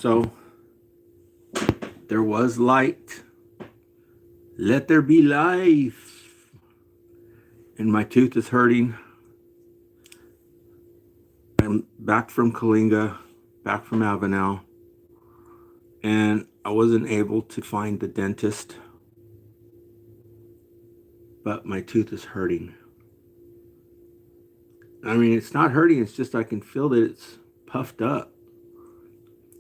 So there was light. Let there be life. And my tooth is hurting. I'm back from Kalinga, back from Avenel, and I wasn't able to find the dentist, but my tooth is hurting. I mean, it's not hurting, it's just I can feel that it's puffed up.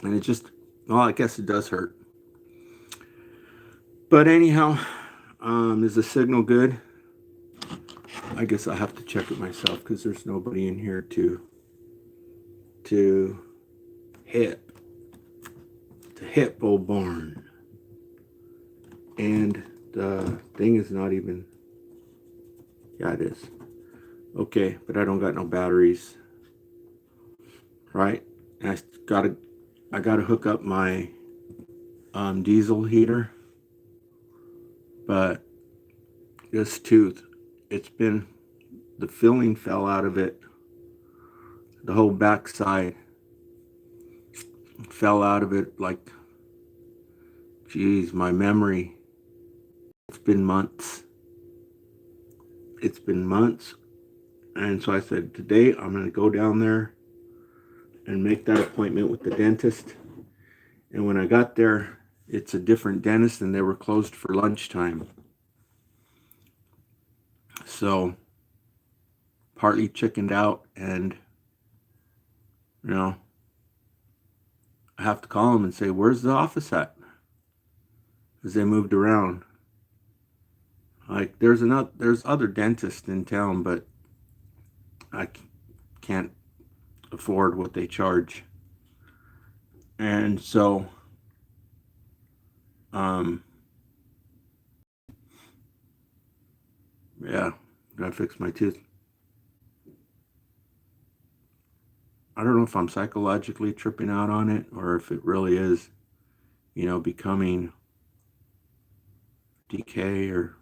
And it just, well, I guess it does hurt. But anyhow, is the signal good? I guess I have to check it myself because there's nobody in here to hit old barn. And the thing is not even, yeah, it is. Okay, but I don't got no batteries, right? And I gotta hook up my diesel heater. But this tooth, the filling fell out of it. The whole back side fell out of it like, geez, my memory. It's been months. It's been months. And so I said, today I'm going to go down there and make that appointment with the dentist. And when I got there, it's a different dentist and they were closed for lunchtime. So partly chickened out, and I have to call them and say, where's the office at? Because they moved around. Like there's other dentists in town, but I can't afford what they charge. And so yeah, gotta fix my tooth. I don't know if I'm psychologically tripping out on it or if it really is, becoming decay or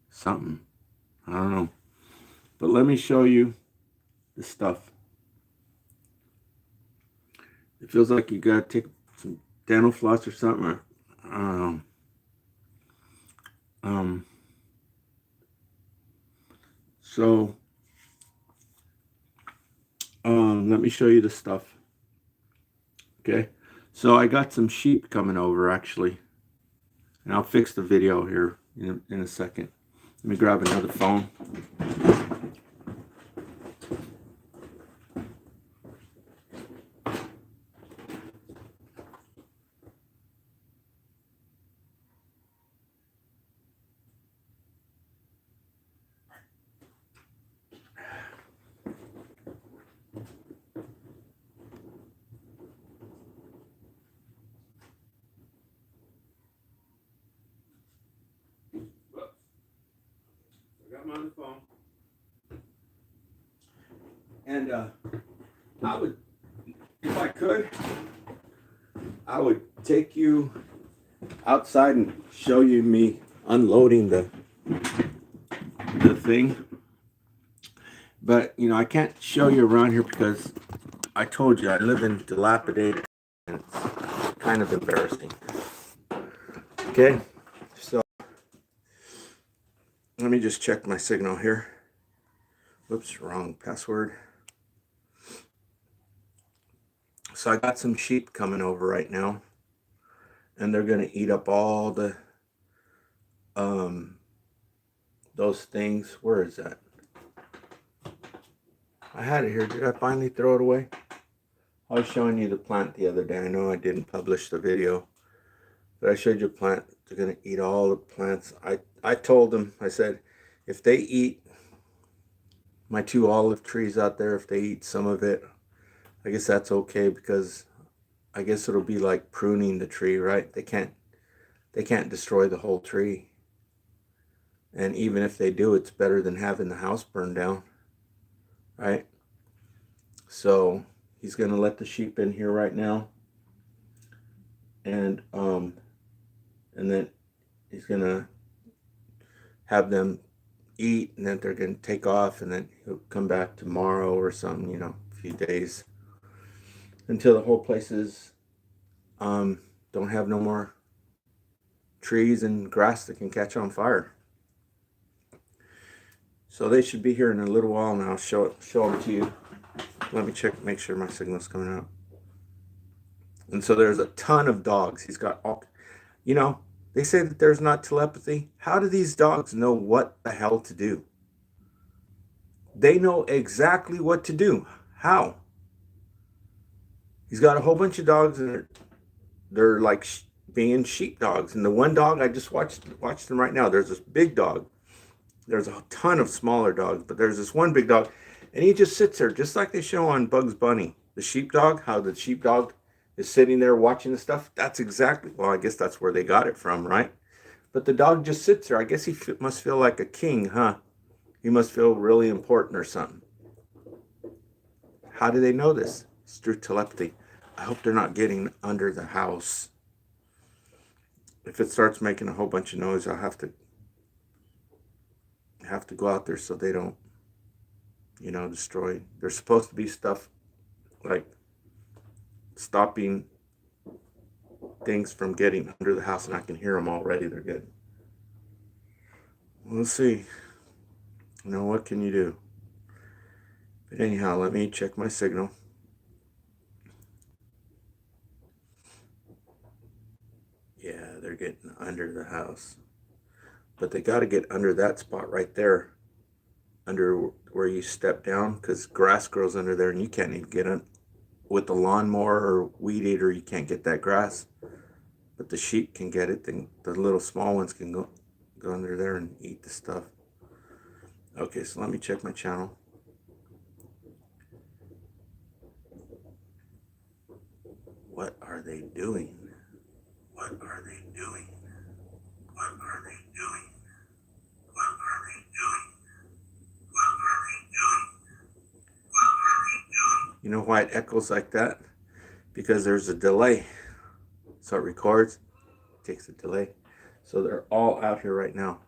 something. I don't know. But let me show you the stuff. It feels like you gotta take some dental floss or something. I don't know. So let me show you the stuff. Okay, so I got some sheep coming over actually, and I'll fix the video here in a second. Let me grab another phone. I'm on the phone. And I would, if I could, I would take you outside and show you me unloading the thing. But, I can't show you around here because I told you I live in dilapidated and it's kind of embarrassing. Okay, so let me just check my signal here. Whoops, wrong password. So I got some sheep coming over right now, and they're going to eat up all the those things. Where is that? I had it here. Did I finally throw it away? I was showing you the plant the other day. I know I didn't publish the video, but I showed you a plant. They're going to eat all the plants. I told them, I said, if they eat my 2 olive trees out there, if they eat some of it, I guess that's okay, because I guess it'll be like pruning the tree, right? They can't destroy the whole tree. And even if they do, it's better than having the house burned down, right? So he's going to let the sheep in here right now. And then he's going to have them eat, and then they're going to take off, and then he'll come back tomorrow or something, a few days, until the whole place is don't have no more trees and grass that can catch on fire. So they should be here in a little while, and I'll show them to you. Let me check, make sure my signal's coming out. And so there's a ton of dogs. He's got all, you know, they say that there's not telepathy. How do these dogs know what the hell to do? They know exactly what to do. How? He's got a whole bunch of dogs, and they're like being sheep dogs. And the one dog I just watched them right now. There's this big dog. There's a ton of smaller dogs, but there's this one big dog, and he just sits there, just like they show on Bugs Bunny, the sheepdog, how the sheepdog is sitting there watching the stuff. That's exactly, well, I guess that's where they got it from, right? But the dog just sits there. I guess he must feel like a king, huh? He must feel really important or something. How do they know this? It's through telepathy. I hope they're not getting under the house. If it starts making a whole bunch of noise, I'll have to go out there so they don't, destroy. There's supposed to be stuff like stopping things from getting under the house, and I can hear them already. They're good. We'll see. What can you do? But anyhow, let me check my signal. Yeah, they're getting under the house. But they got to get under that spot right there, under where you step down, because grass grows under there, and you can't even get in with the lawnmower or weed eater. You can't get that grass, but the sheep can get it. The little small ones can go under there and eat the stuff. Okay, so let me check my channel. What are they doing? What are they doing? What are they doing? What are they doing? What are they doing? What are they doing? You know why it echoes like that? Because there's a delay. So it records, takes a delay. So they're all out here right now.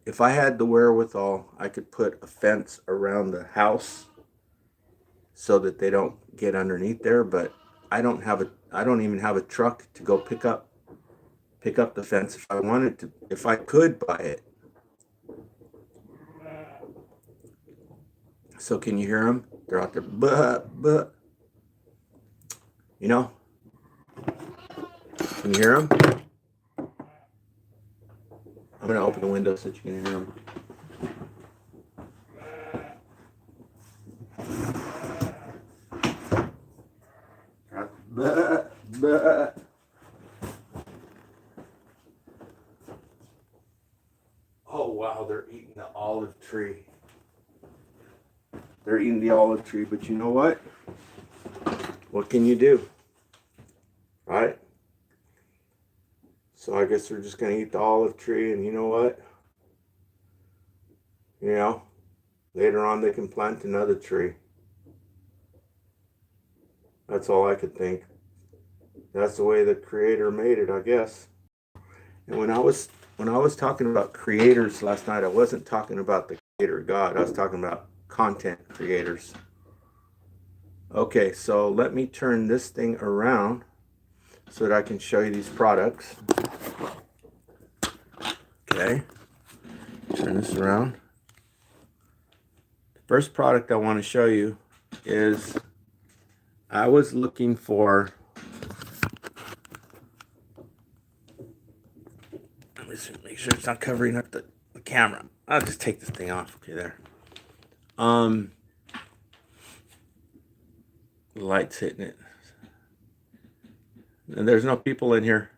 If I had the wherewithal, I could put a fence around the house so that they don't get underneath there, but I don't even have a truck to go pick up the fence if I wanted to, if I could buy it. So can you hear them? They're out there, but can you hear them? I'm going to open the window so that you can hear them. Oh, wow, they're eating the olive tree. They're eating the olive tree, but you know what? What can you do? Right? So I guess they're just going to eat the olive tree, and you know what? Later on they can plant another tree. That's all I could think. That's the way the Creator made it, I guess. And when I was talking about creators last night, I wasn't talking about the Creator God. I was talking about content creators. Okay, so let me turn this thing around so that I can show you these products. Okay, turn this around. The first product I want to show you is, I was looking for, let me see, make sure it's not covering up the camera. I'll just take this thing off. Okay, there. The light's hitting it. And there's no people in here.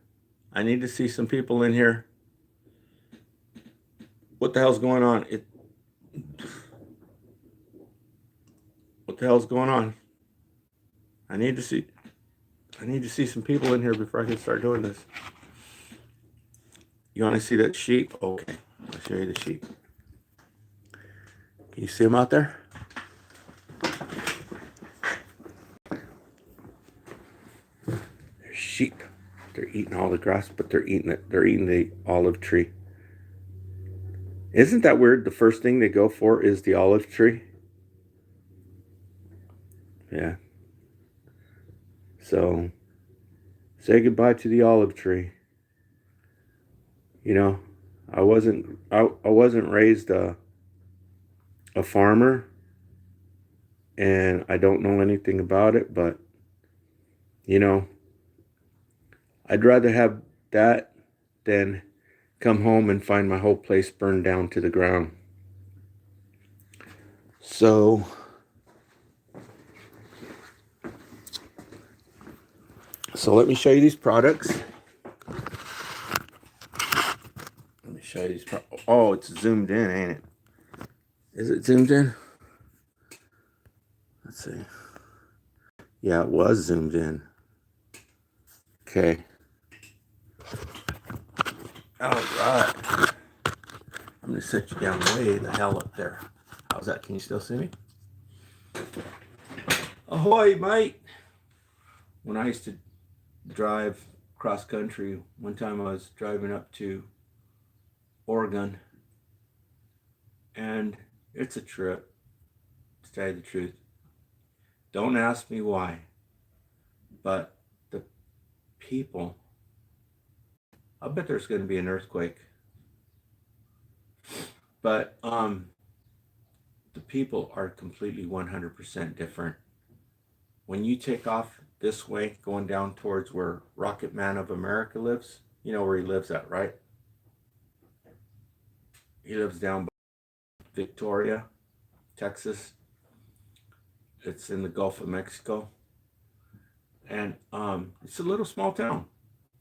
I need to see some people in here. What the hell's going on? What the hell's going on? I need to see some people in here before I can start doing this. You want to see that sheep? Okay, I'll show you the sheep. Can you see them out there? They're sheep. They're eating all the grass, but they're eating it. They're eating the olive tree. Isn't that weird? The first thing they go for is the olive tree. Yeah. So say goodbye to the olive tree. You know, I wasn't raised a farmer, and I don't know anything about it, but you know, I'd rather have that than come home and find my whole place burned down to the ground. So let me show you these products. Let me show you these. Oh, it's zoomed in, ain't it? Is it zoomed in? Let's see. Yeah, it was zoomed in. Okay. All right. I'm going to set you down way the hell up there. How's that? Can you still see me? Ahoy, mate. When I used to drive cross country, one time I was driving up to Oregon, and it's a trip, to tell you the truth. Don't ask me why, but the people, I bet there's going to be an earthquake. But the people are completely 100% different. When you take off this way, going down towards where Rocket Man of America lives, you know where he lives at, right? He lives down by Victoria, Texas. It's in the Gulf of Mexico. And it's a little small town.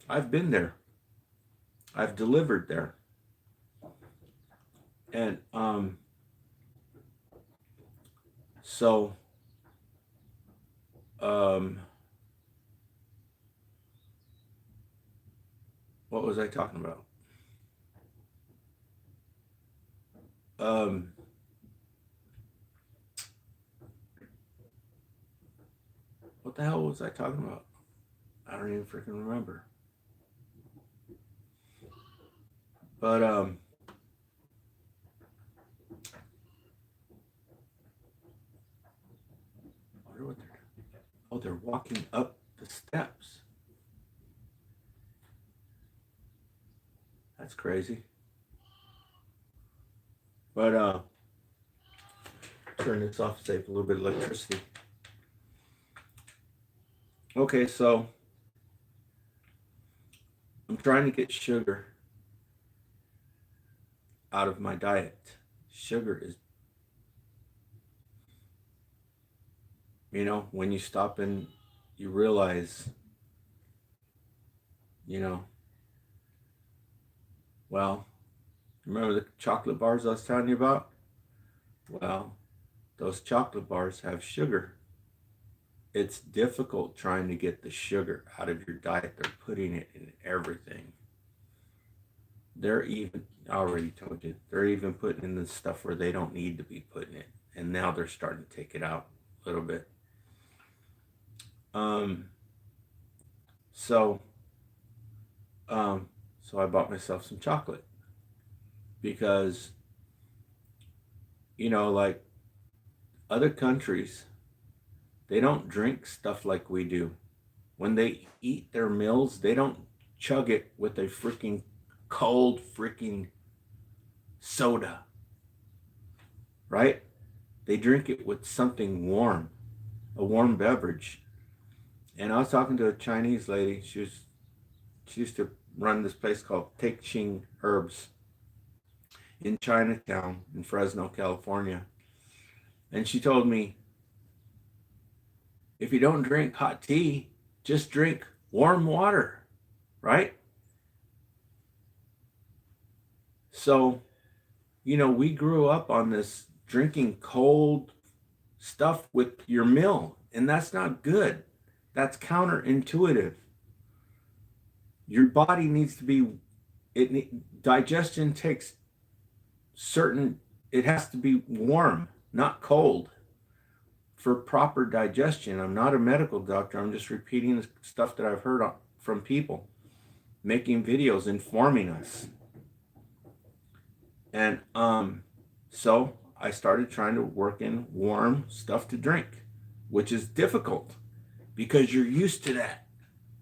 I've been there. I've delivered there. And so what was I talking about? What the hell was I talking about? I don't even freaking remember. But I wonder what they're doing. Oh, they're walking up the steps. That's crazy. But turn this off to save a little bit of electricity. Okay, so I'm trying to get sugar out of my diet. Sugar is, you know, when you stop and you realize, you know, well, remember the chocolate bars I was telling you about? Well, those chocolate bars have sugar. It's difficult trying to get the sugar out of your diet. They're putting it in everything. They're even, I already told you, they're even putting in the stuff where they don't need to be putting it. And now they're starting to take it out a little bit. So I bought myself some chocolate because, you know, like other countries, they don't drink stuff like we do. When they eat their meals, they don't chug it with a freaking cold freaking soda, right? They drink it with something warm, a warm beverage. And I was talking to a Chinese lady. She used to run this place called Take Ching Herbs in Chinatown in Fresno, California. And she told me, if you don't drink hot tea, just drink warm water, right? So, you know, we grew up on this drinking cold stuff with your meal, and that's not good. That's counterintuitive. Your body needs to be, digestion takes it has to be warm, not cold for proper digestion. I'm not a medical doctor. I'm just repeating the stuff that I've heard from people making videos informing us. And so I started trying to work in warm stuff to drink, which is difficult because you're used to that,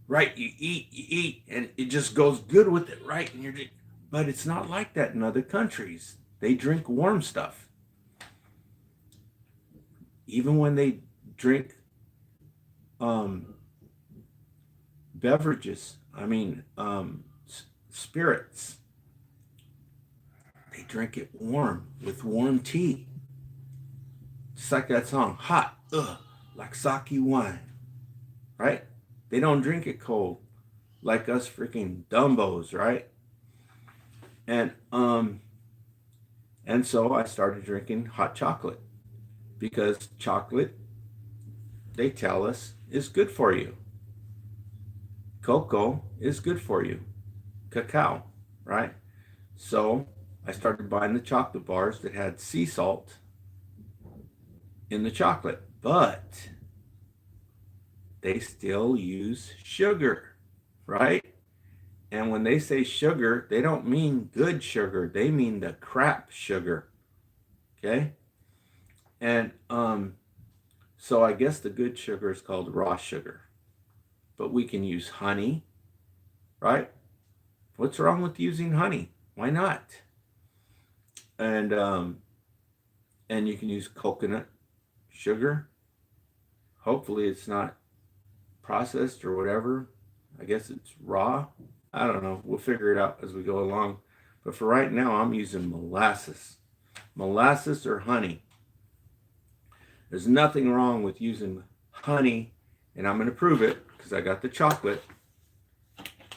right? You eat, and it just goes good with it, right? And but it's not like that in other countries. They drink warm stuff. Even when they drink beverages, spirits, they drink it warm with warm tea. Just like that song, hot, like sake wine, right? They don't drink it cold like us freaking Dumbos, right? And so I started drinking hot chocolate because chocolate, they tell us, is good for you. Cocoa is good for you. Cacao, right? So I started buying the chocolate bars that had sea salt in the chocolate, but they still use sugar, right? And when they say sugar, they don't mean good sugar. They mean the crap sugar, okay? And so I guess the good sugar is called raw sugar. But we can use honey, right? What's wrong with using honey? Why not? And you can use coconut sugar. Hopefully it's not processed or whatever. I guess it's raw. I don't know. We'll figure it out as we go along. But for right now, I'm using molasses. Molasses or honey. There's nothing wrong with using honey, and I'm going to prove it because I got the chocolate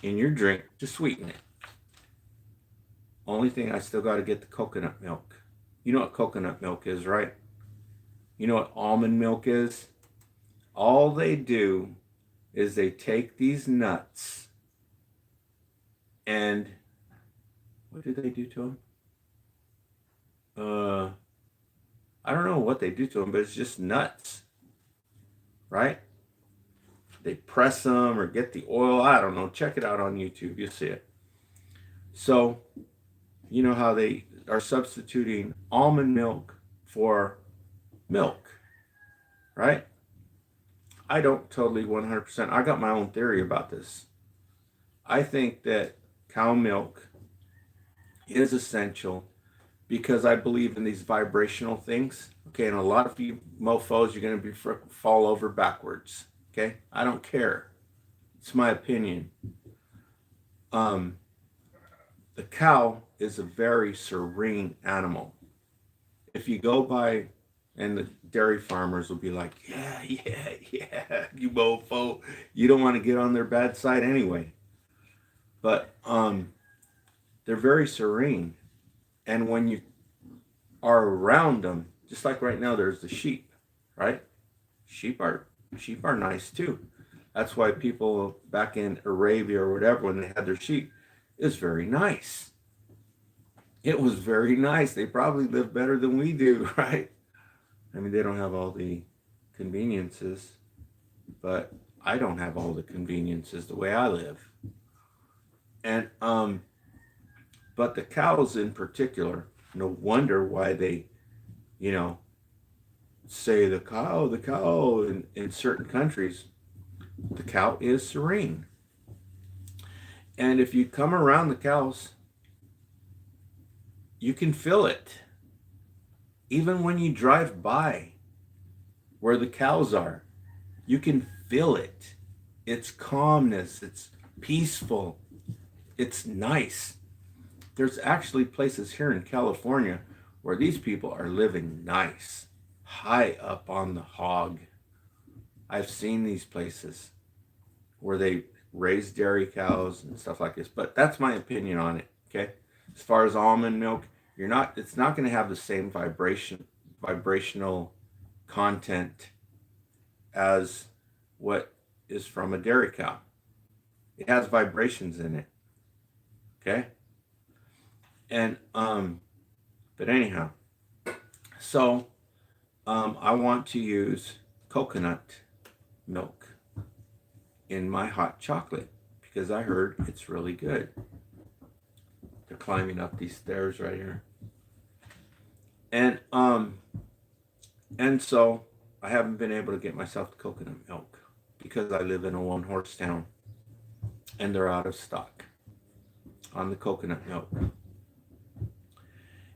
in your drink to sweeten it. Only thing, I still got to get the coconut milk. You know what coconut milk is, right? You know what almond milk is? All they do is they take these nuts and what do they do to them? I don't know what they do to them, but it's just nuts, right? They press them or get the oil. I don't know. Check it out on YouTube. You'll see it. So, you know how they are substituting almond milk for milk, right? I don't totally 100%. I got my own theory about this. I think that cow milk is essential because I believe in these vibrational things. Okay, and a lot of you mofos, you're going to be fall over backwards. Okay, I don't care. It's my opinion. The cow is a very serene animal. If you go by, and the dairy farmers will be like, yeah, you mofo. You don't want to get on their bad side anyway. But they're very serene. And when you are around them, just like right now, there's the sheep, right? Sheep are nice too. That's why people back in Arabia or whatever, when they had their sheep, it was very nice. It was very nice. They probably live better than we do, right? I mean, they don't have all the conveniences, but I don't have all the conveniences the way I live. And but the cows in particular, no wonder why they, say the cow in certain countries. The cow is serene. And if you come around the cows, you can feel it. Even when you drive by where the cows are, you can feel it. It's calmness, it's peaceful, it's nice. There's actually places here in California where these people are living nice, high up on the hog. I've seen these places where they raise dairy cows and stuff like this, but that's my opinion on it, okay? As far as almond milk, it's not going to have the same vibrational content as what is from a dairy cow. It has vibrations in it, okay? And but anyhow, so I want to use coconut milk in my hot chocolate because I heard it's really good. They're climbing up these stairs right here. And so I haven't been able to get myself the coconut milk because I live in a one-horse town and they're out of stock on the coconut milk.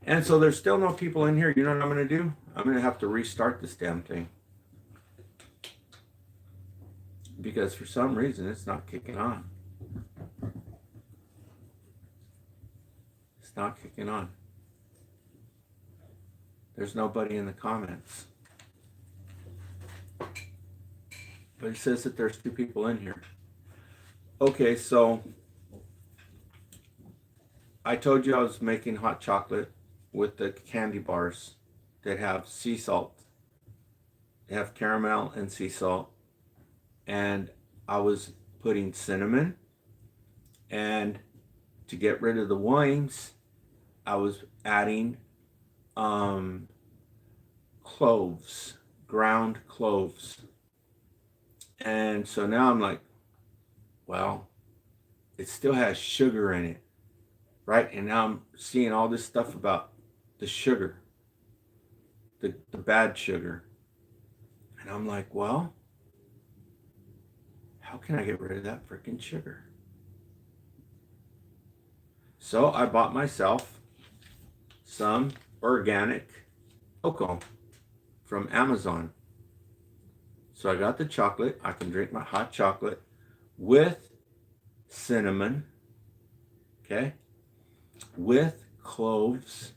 And so there's still no people in here. You know what I'm going to do? I'm going to have to restart this damn thing. Because for some reason it's not kicking on. It's not kicking on. There's nobody in the comments. But it says that there's 2 people in here. Okay, so I told you I was making hot chocolate with the candy bars that have sea salt. They have caramel and sea salt. And I was putting cinnamon. And to get rid of the whines, I was adding cloves, ground cloves. And so now I'm like, well, it still has sugar in it, right? And now I'm seeing all this stuff about the sugar, the bad sugar. And I'm like, well, how can I get rid of that freaking sugar? So I bought myself some organic cocoa from Amazon. So I got the chocolate. I can drink my hot chocolate with cinnamon, okay, with cloves.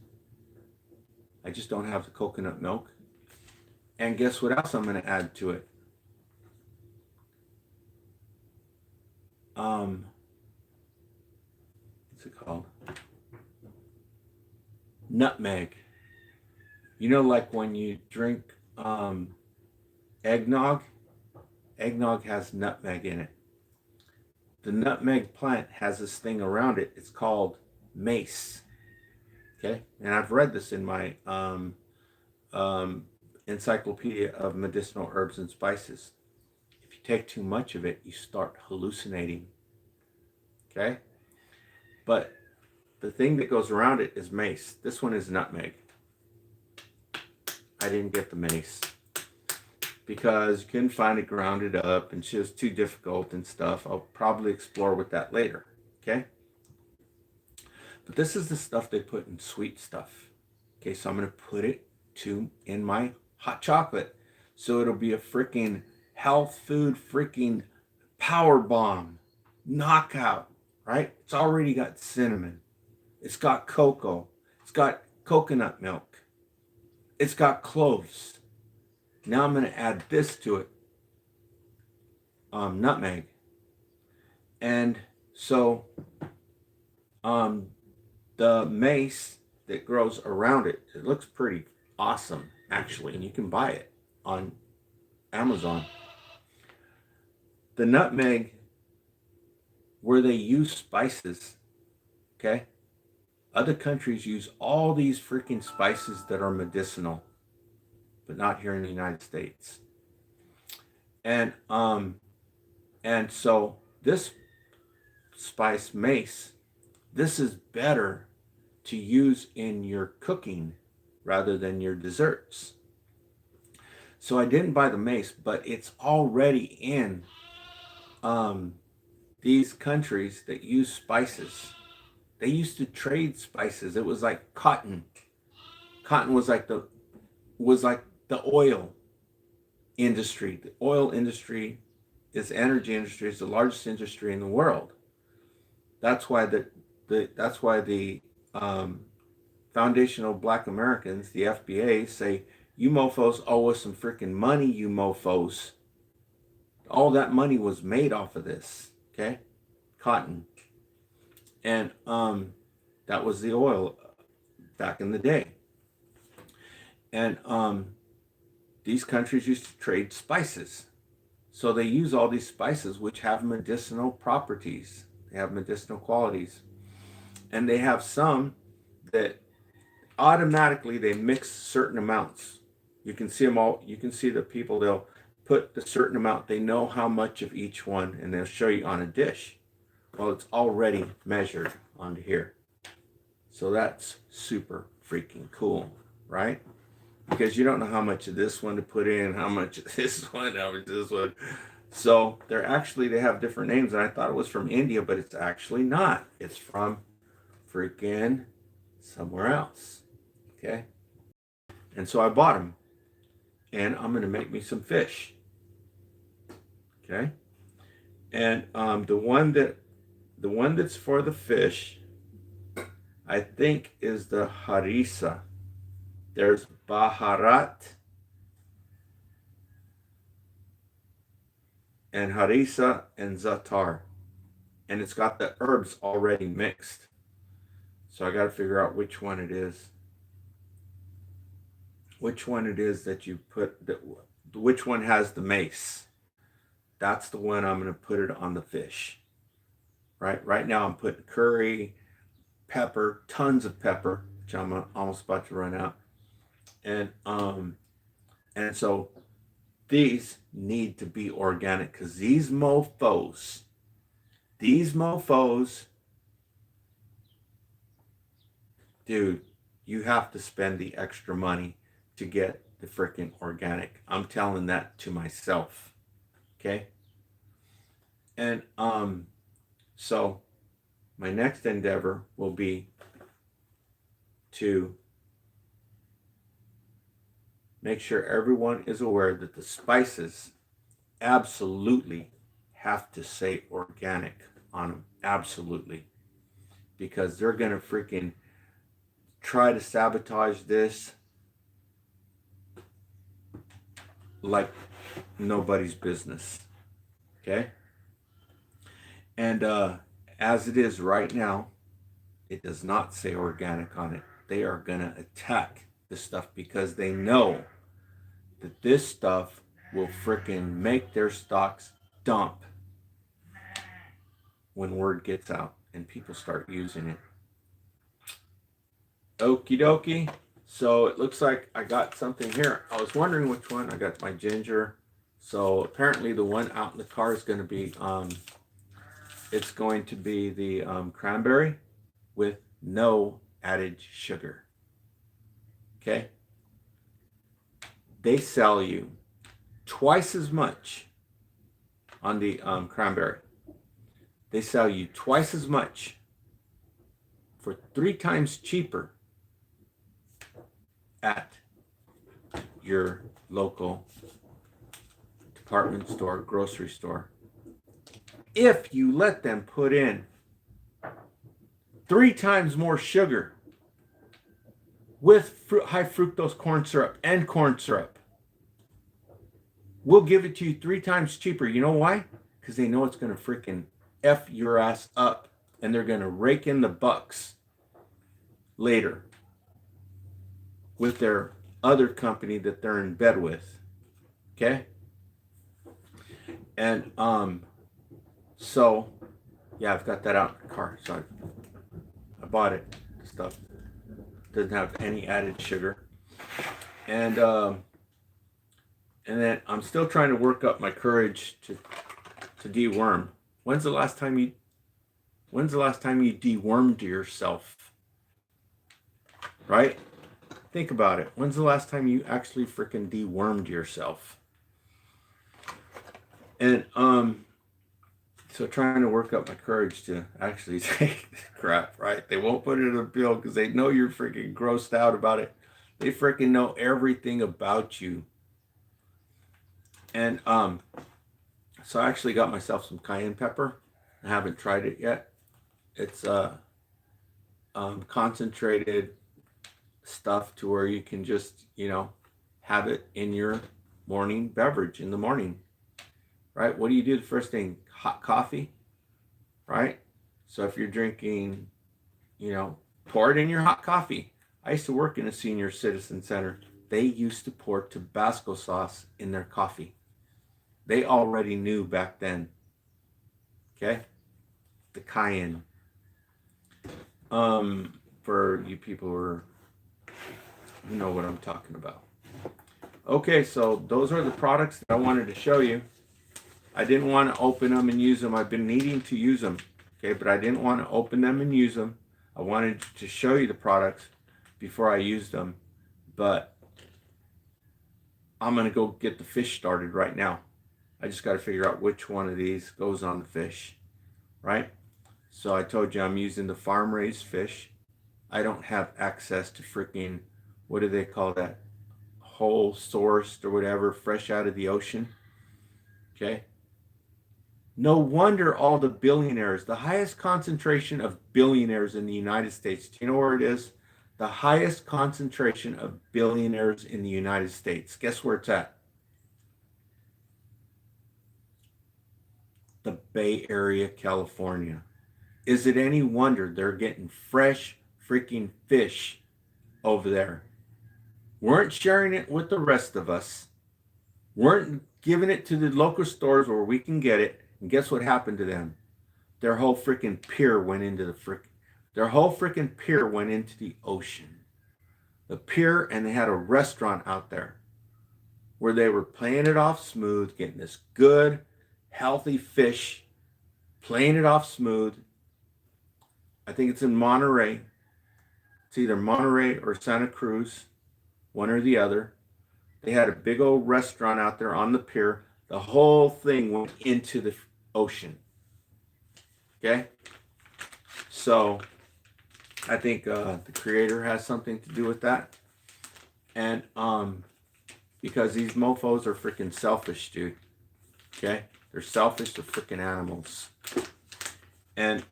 I just don't have the coconut milk. And guess what else I'm going to add to it? What's it called? Nutmeg. You know, like when you drink eggnog has nutmeg in it. The nutmeg plant has this thing around it. It's called mace. Okay, and I've read this in my encyclopedia of medicinal herbs and spices. If you take too much of it, you start hallucinating. Okay, but the thing that goes around it is mace. This one is nutmeg. I didn't get the mace because you couldn't find it grounded up and she was too difficult and stuff. I'll probably explore with that later. Okay, but this is the stuff they put in sweet stuff. Okay, so I'm going to put it in my hot chocolate. So it'll be a freaking health food, freaking power bomb, knockout, right? It's already got cinnamon. It's got cocoa. It's got coconut milk. It's got cloves. Now I'm going to add this to it, nutmeg. And so the mace that grows around it, it looks pretty awesome, actually, and you can buy it on Amazon. The nutmeg, where they use spices, okay? Other countries use all these freaking spices that are medicinal, but not here in the United States. And so this spice mace, this is better to use in your cooking rather than your desserts. So I didn't buy the mace, but it's already in these countries that use spices. They used to trade spices. It was like cotton. Cotton was like the oil industry. The oil industry is energy industry. It's the largest industry in the world. That's why the Foundational Black Americans, the FBA, say, you mofos owe us some freaking money, you mofos. All that money was made off of this, okay? Cotton. And that was the oil back in the day. And these countries used to trade spices. So they use all these spices which have medicinal properties. They have medicinal qualities. And they have some that automatically they mix certain amounts. You can see them all. You can see the people, they'll put the certain amount. They know how much of each one, and they'll show you on a dish. Well, it's already measured onto here. So that's super freaking cool, right? Because you don't know how much of this one to put in, how much of this one, how much of this one. So they have different names, and I thought it was from India, but it's actually not. It's from freaking somewhere else. Okay. And so I bought them, and I'm gonna make me some fish. Okay. And the one that's for the fish, I think, is the harissa. There's baharat and harissa and zatar, and it's got the herbs already mixed. So I got to figure out which one it is. Which one it is that you put, which one has the mace. That's the one I'm going to put it on the fish. Right now I'm putting curry, pepper, tons of pepper, which I'm almost about to run out. And so these need to be organic, because these mofos, dude, you have to spend the extra money to get the freaking organic. I'm telling that to myself. Okay. And so my next endeavor will be to make sure everyone is aware that the spices absolutely have to say organic on them. Absolutely. Because they're going to freaking try to sabotage this like nobody's business. Okay? And as it is right now, it does not say organic on it. They are going to attack this stuff because they know that this stuff will freaking make their stocks dump when word gets out and people start using it. Okie dokie. So it looks like I got something here. I was wondering which one. I got my ginger. So apparently the one out in the car is going to be, it's going to be the cranberry with no added sugar. Okay? They sell you twice as much on the cranberry. They sell you twice as much for 3 times cheaper at your local department store, grocery store, if you let them put in 3 times more sugar with high fructose corn syrup and corn syrup. We'll give it to you 3 times cheaper. You know why? Because they know it's going to freaking F your ass up, and they're going to rake in the bucks later with their other company that they're in bed with. Okay? And so yeah, I've got that out in the car. So I bought it. Stuff doesn't have any added sugar. And then I'm still trying to work up my courage to deworm. When's the last time you dewormed yourself? Right? Think about it. When's the last time you actually freaking dewormed yourself? And so trying to work up my courage to actually take the crap, right? They won't put it in a bill because they know you're freaking grossed out about it. They freaking know everything about you. And so I actually got myself some cayenne pepper. I haven't tried it yet. It's concentrated stuff to where you can just, have it in your morning beverage in the morning. Right? What do you do the first thing? Hot coffee, right? So if you're drinking, pour it in your hot coffee. I used to work in a senior citizen center. They used to pour Tabasco sauce in their coffee. They already knew back then. Okay? The cayenne. For you people who know what I'm talking about. Okay, so those are the products that I wanted to show you. I didn't want to open them and use them. I've been needing to use them, okay, but I didn't want to open them and use them. I wanted to show you the products before I used them, but I'm going to go get the fish started right now. I just got to figure out which one of these goes on the fish, right? So I told you I'm using the farm-raised fish. I don't have access to freaking, what do they call that? Whole sourced or whatever, fresh out of the ocean. Okay. No wonder all the billionaires, the highest concentration of billionaires in the United States. Do you know where it is? The highest concentration of billionaires in the United States. Guess where it's at? The Bay Area, California. Is it any wonder they're getting fresh freaking fish over there? Weren't sharing it with the rest of us. Weren't giving it to the local stores where we can get it. And guess what happened to them? Their whole freaking pier went into the ocean. The pier, and they had a restaurant out there where they were playing it off smooth, getting this good, healthy fish, playing it off smooth. I think it's in Monterey. It's either Monterey or Santa Cruz, one or the other. They had a big old restaurant out there on the pier. The whole thing went into the ocean. Okay? So I think the creator has something to do with that. And because these mofos are freaking selfish, dude. Okay? They're selfish, they're freaking animals. And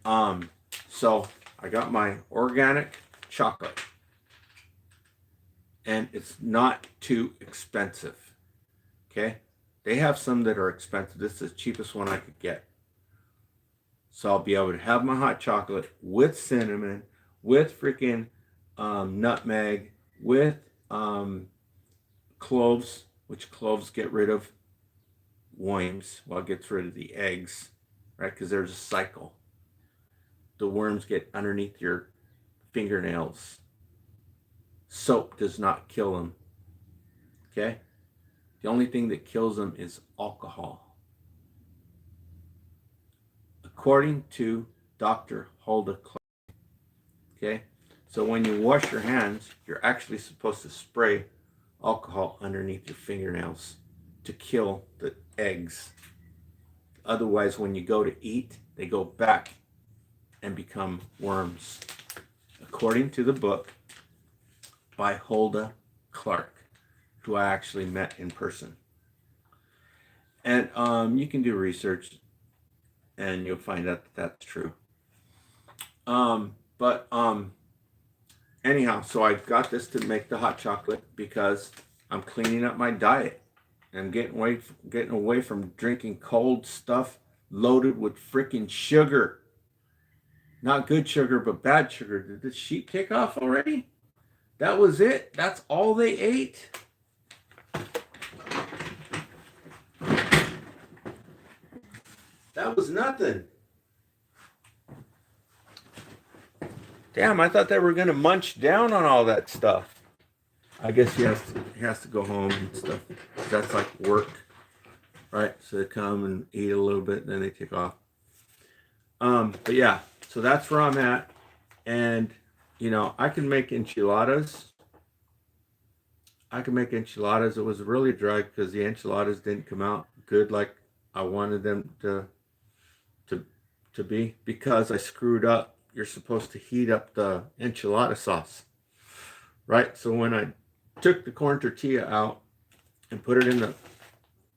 so I got my organic chocolate. And it's not too expensive. Okay? They have some that are expensive. This is the cheapest one I could get. So I'll be able to have my hot chocolate with cinnamon, with freaking nutmeg, with cloves, which cloves get rid of worms. Well, it gets rid of the eggs, right? Because there's a cycle. The worms get underneath your fingernails. Soap does not kill them. Okay? The only thing that kills them is alcohol. According to Dr. Hulda Clark. Okay? So when you wash your hands, you're actually supposed to spray alcohol underneath your fingernails to kill the eggs. Otherwise, when you go to eat, they go back and become worms. According to the book by Hulda Clark, who I actually met in person. And you can do research and you'll find out that that's true. Anyhow, so I got this to make the hot chocolate because I'm cleaning up my diet. I'm getting away from drinking cold stuff loaded with freaking sugar. Not good sugar, but bad sugar. Did the sheet take off already? That was it. That's all they ate. That was nothing. Damn, I thought they were going to munch down on all that stuff. I guess he has to go home and stuff. That's like work, right? So they come and eat a little bit, and then they take off. But yeah, so that's where I'm at. And, you know, I can make enchiladas. It was really dry because the enchiladas didn't come out good like I wanted them to be, because I screwed up. You're supposed to heat up the enchilada sauce, right? So when I took the corn tortilla out and put it in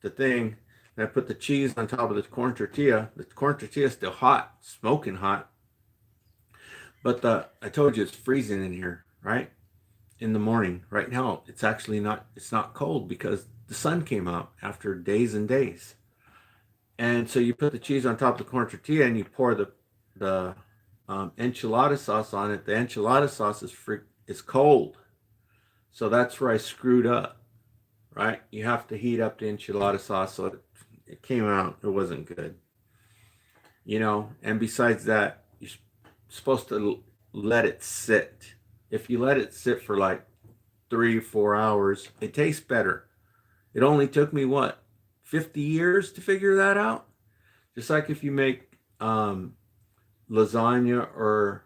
the thing, and I put the cheese on top of the corn tortilla is still hot, smoking hot. But I told you it's freezing in here, right? In the morning. Right now, it's not cold because the sun came out after days and days. And so you put the cheese on top of the corn tortilla and you pour the enchilada sauce on it. The enchilada sauce is cold. So that's where I screwed up, right? You have to heat up the enchilada sauce so it came out. It wasn't good. You know, and besides that, you're supposed to let it sit. If you let it sit for like 3-4 hours, it tastes better. It only took me, 50 years to figure that out? Just like if you make lasagna or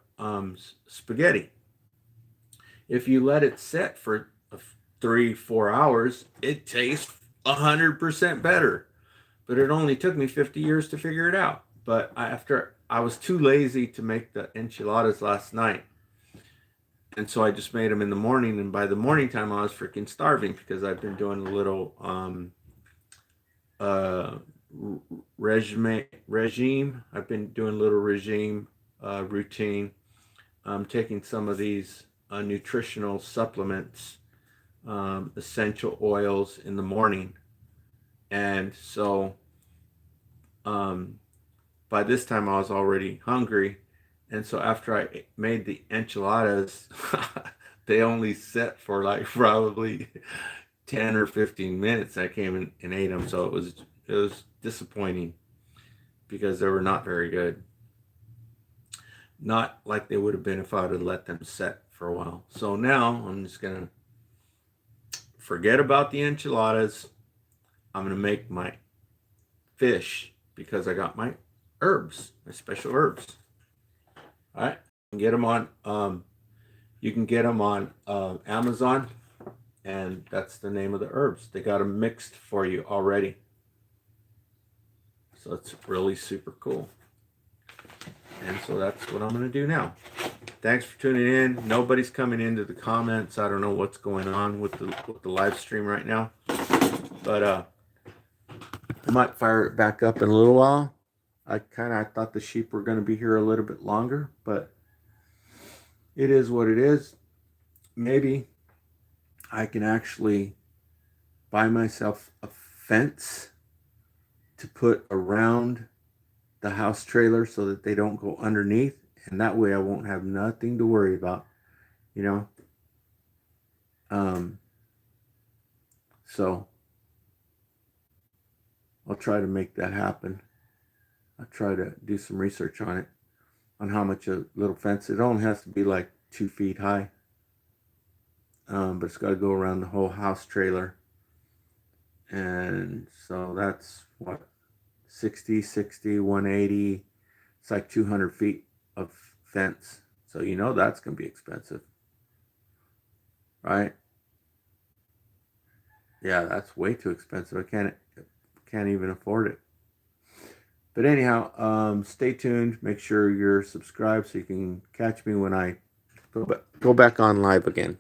spaghetti. If you let it set for 3-4 hours, it tastes 100% better. but it only took me 50 years to figure it out. But after I was too lazy to make the enchiladas last night, and so I just made them in the morning. And by the morning time, I was freaking starving because I've been doing a little regime. I've been doing a little regime routine. I'm taking some of these nutritional supplements, essential oils in the morning. And so by this time I was already hungry. And so after I made the enchiladas, they only set for like probably 10 or 15 minutes. I came in and ate them. So it was disappointing because they were not very good. Not like they would have been if I would have let them set for a while. So now I'm just going to forget about the enchiladas. I'm going to make my fish because I got my herbs, my special herbs. All right. You can get them on Amazon, and that's the name of the herbs. They got them mixed for you already. So it's really super cool. And so that's what I'm going to do now. Thanks for tuning in. Nobody's coming into the comments. I don't know what's going on with the live stream right now. But I might fire it back up in a little while. I thought the sheep were going to be here a little bit longer, but it is what it is. Maybe I can actually buy myself a fence to put around the house trailer so that they don't go underneath, and that way I won't have nothing to worry about, you know. So I'll try to make that happen. I'll try to do some research on it, on how much a little fence. It only has to be like 2 feet high, but it's got to go around the whole house trailer. And so that's what, 60, 180. It's like 200 feet of fence. So you know that's going to be expensive, right? Yeah, that's way too expensive. I can't even afford it. But anyhow, stay tuned. Make sure you're subscribed so you can catch me when I go back on live again.